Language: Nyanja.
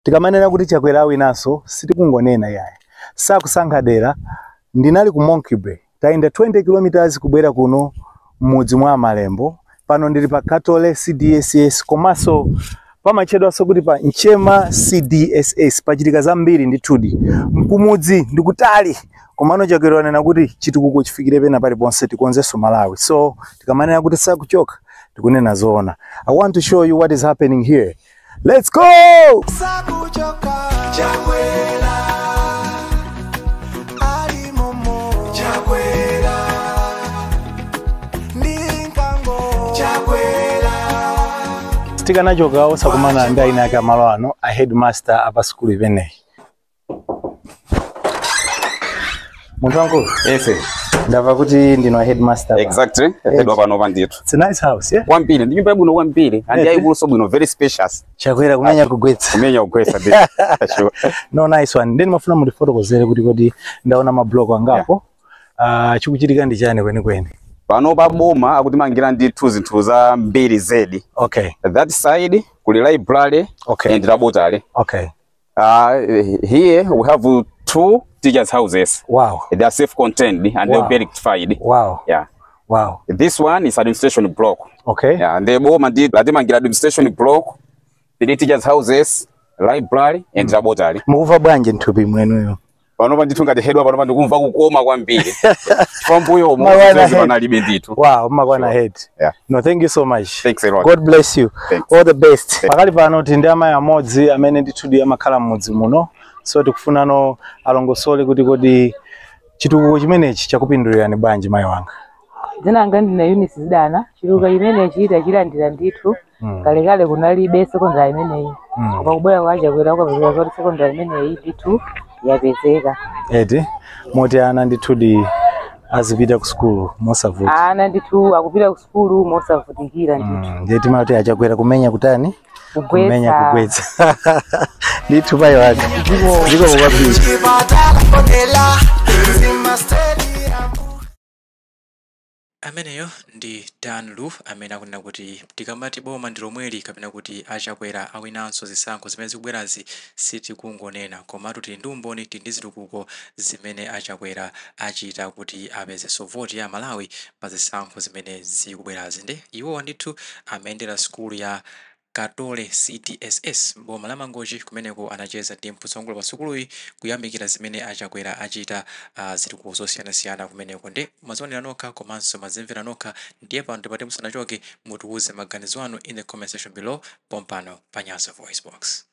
tikamanena kuti Chakwera awinaso sitikungonena yaye. Sakusankha dera ndinali ku Monkey Bay. Tayenda 20 km kubwera kuno mudzi mwa Malembo. Pano ndili pa Katole CDSS komanso pamachedwanso kuti pa Nchema CDSS pachitika zambiri ndithudi. Mkumudzi ndikutali komano Chakwera wanena kuti chitukuko chifikire pena paliponse tikonzenso Malawi. So tikamanena kuti sakuchoka tikunena zoona. I want to show you what is happening here. Let's go! Sakuchoka Chakwera ali momo Chakwera ndinkango Chakwera stika nachoka osakumana ndi aina yake malo ano a headmaster apa school imeneyi. Muntu wangu? Yes. Ndava kuti ndino headmaster. Exactly. Head wa pano pandito. It's a nice house, yeah? Wambiri, ndi nyumba yabuno wambiri. And yaibulu so bwino very spacious. Chakwera kumenya kugwetsa. Kumenya kugwetsa bit. Sure. No, nice one. Ndeni mafuna muri photokozere kuti ndaona ma blog wangapo. Chikuchitika ndi chani kweni. Pano pa boma akuti mangira ndi zinthu za mbiri zedi. Okay. That side kuli library and laboratory. Okay. Here we have two teachers' houses. Wow. They are self-contained and they'll be rectified. Wow. Yeah. Wow. This one is administration block. Okay. Yeah, and the boma did mangira administration block, the teachers' houses, library and laboratory. Muva bwanje nthupi mwenuyo. Pano panditunga the head wa pano pandikumva kukoma kwambiri. Fambuyo libe ndithu. Wow, makwana head. Yeah. No, thank you so much. Thanks a lot. God bless you. Thanks. All the best. Pakali pano tindi amayi amodzi amene ndithudi amakhala mmudzi muno. So tikufunano alongosole kuti kodi chitukuko chimenechi chakupindulirani bwanji mayi wanga. Dzina langa ndina Eunice Zidana. Chitukuko chimenechi chilandira ndithu. Kale kunalibe secondary imeneyi. Koma kubwera kwa Chakwera ukapezeka kuti secondary imeneyi ndithu yapezeka. Eti moti ana ndithudi azipita ku school mosavuta. Ana ndithu akupita ku school mosavutikira ndithu. Ndeti mati Chakwera kumenya kutani? Kumenya kugwetsa. Ndithu mayi wanga. Ndiko kwabiri. Ameneyo ndi Dan Lu amene akunena kuti tikamati boma ndi lomweli kapena kuti Chakwera awinanso zisankho zimene zikubwerazi sitikungonena komatu tili ndi umboni tili ndi zitukuko zimene Chakwera achita kuti apezenso voti ya Malawi pa zisankho zimene zikubwerazi. Nde iwowa ndithu amayendera skulu ya Katole CDSS boma la Mangochi kumeneko anacheza ndi mphunzitsi pa sukuluyi kuyamikira zimene Chakwera achita zitukuko zosiyanasiyana kumeneko. Nde mazionera nokha komanso mazimvera nokha ndiye pano tipate musanachoke mutiuze maganizo anu in the comment section below pompano pa Nyaza Voice Box.